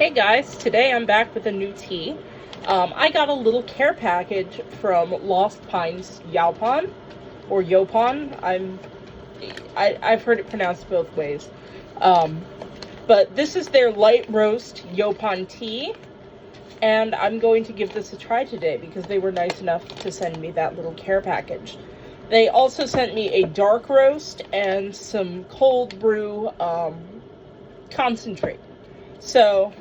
Hey guys, today I'm back with a new tea. I got a little care package from Lost Pines Yaupon, or Yaupon. I've heard it pronounced both ways. Um, but this is their light roast Yaupon tea, and I'm going to give this a try today because they were nice enough to send me that little care package. They also sent me a dark roast and some cold brew concentrate. So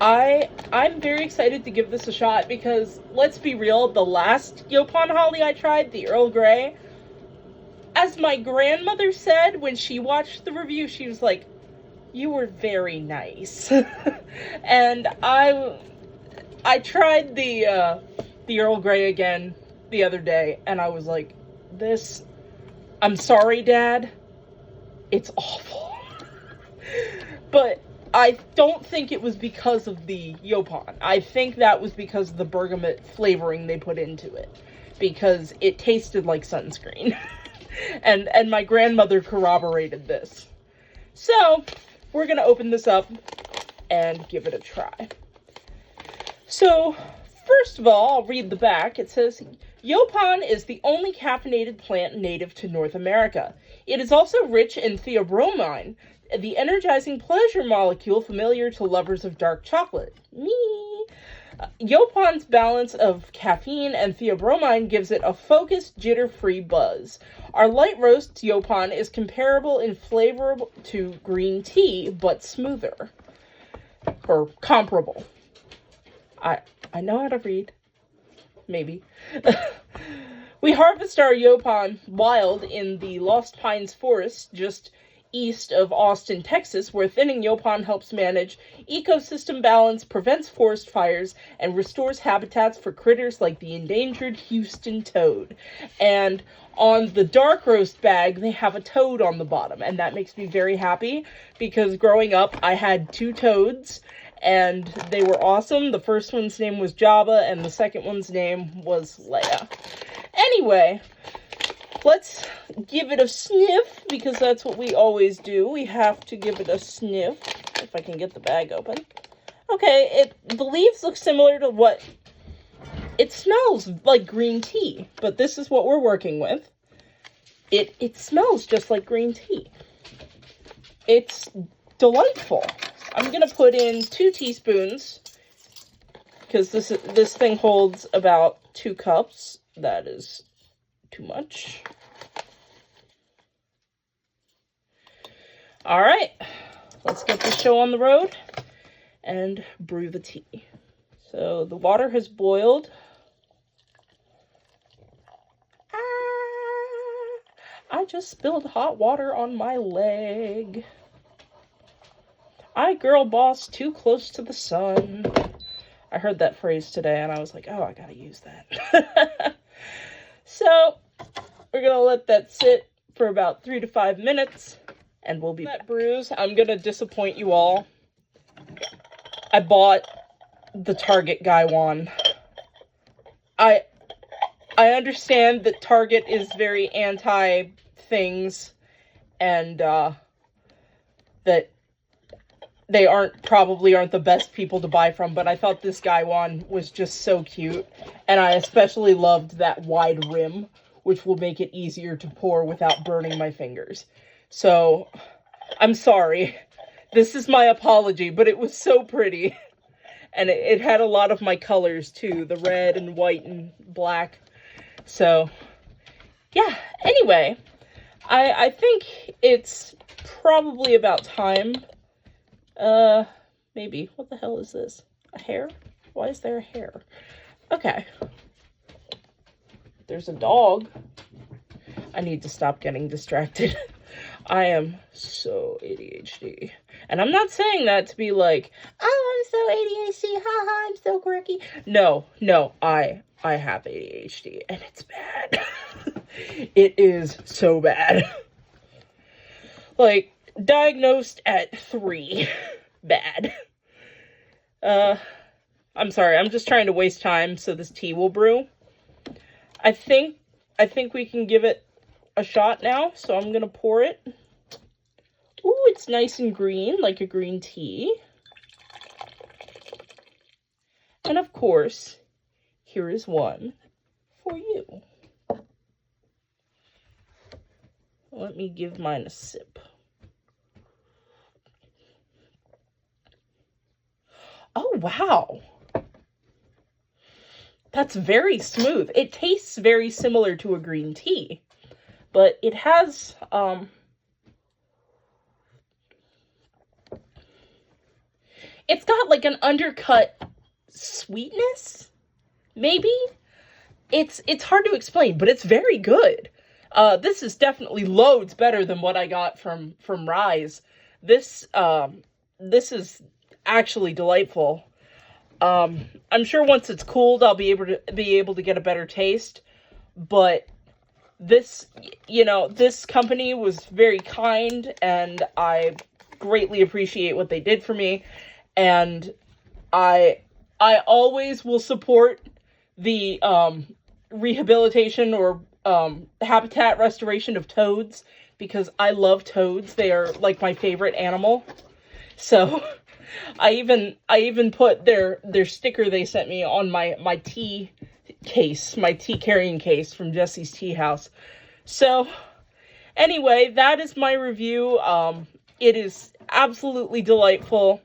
I'm very excited to give this a shot because, let's be real, the last Yaupon holly I tried, the Earl Grey, as my grandmother said when she watched the review, she was like, "You were very nice." And I tried the Earl Grey again the other day, and I was like, I'm sorry, Dad, it's awful. But I don't think it was because of the Yaupon. I think that was because of the bergamot flavoring they put into it. Because it tasted like sunscreen. and my grandmother corroborated this. So, we're going to open this up and give it a try. So, first of all, I'll read the back. It says, Yaupon is the only caffeinated plant native to North America. It is also rich in theobromine, the energizing pleasure molecule familiar to lovers of dark chocolate. Me! Yaupon's balance of caffeine and theobromine gives it a focused, jitter-free buzz. Our light roast Yaupon is comparable in flavor to green tea, but smoother. Or comparable. I know how to read. Maybe. We harvest our Yaupon wild in the Lost Pines forest just east of Austin, Texas, where thinning Yaupon helps manage ecosystem balance, prevents forest fires, and restores habitats for critters like the endangered Houston toad. And on the dark roast bag, they have a toad on the bottom, and that makes me very happy, because growing up, I had 2 toads, and they were awesome. The first one's name was Jabba, and the second one's name was Leia. Anyway, let's give it a sniff, because that's what we always do. We have to give it a sniff, if I can get the bag open. Okay, the leaves look similar to what... It smells like green tea, but this is what we're working with. It smells just like green tea. It's delightful. I'm going to put in 2 teaspoons, because this thing holds about 2 cups. That is too much. All right, let's get this show on the road and brew the tea. So the water has boiled. I just spilled hot water on my leg. I girl boss too close to the sun. I heard that phrase today and I was like, oh, I gotta use that. So we're gonna let that sit for about 3 to 5 minutes and we'll be back. Brews, I'm gonna disappoint you all. I bought the Target Gaiwan. I understand that Target is very anti-things and that they probably aren't the best people to buy from, but I thought this Gaiwan was just so cute, and I especially loved that wide rim, which will make it easier to pour without burning my fingers. So, I'm sorry. This is my apology, but it was so pretty. And it had a lot of my colors, too. The red and white and black. So, yeah. Anyway, I think it's probably about time. Maybe. What the hell is this? A hair? Why is there a hair? Okay. There's a dog. I need to stop getting distracted. I am so ADHD. And I'm not saying that to be like, oh, I'm so ADHD, haha, I'm so quirky. No, I have ADHD, and it's bad. It is so bad. Like, diagnosed at 3. Bad. I'm sorry, I'm just trying to waste time so this tea will brew. I think we can give it a shot now, so I'm gonna pour it. Ooh, it's nice and green, like a green tea. And of course, here is one for you. Let me give mine a sip. Oh, wow. That's very smooth. It tastes very similar to a green tea, but it has, it's got like an undercut sweetness, maybe? It's hard to explain, but it's very good. This is definitely loads better than what I got from Rise. This is actually delightful. I'm sure once it's cooled, I'll be able to get a better taste. But this, this company was very kind, and I greatly appreciate what they did for me. And I always will support the rehabilitation or habitat restoration of toads, because I love toads. They are like my favorite animal. So I even put their sticker they sent me on my tea case, my tea carrying case from Jesse's Tea House. So anyway, that is my review. It is absolutely delightful.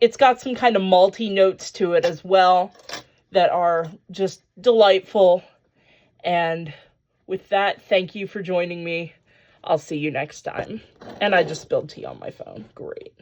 It's got some kind of malty notes to it as well that are just delightful. And with that, thank you for joining me. I'll see you next time. And I just spilled tea on my phone. Great.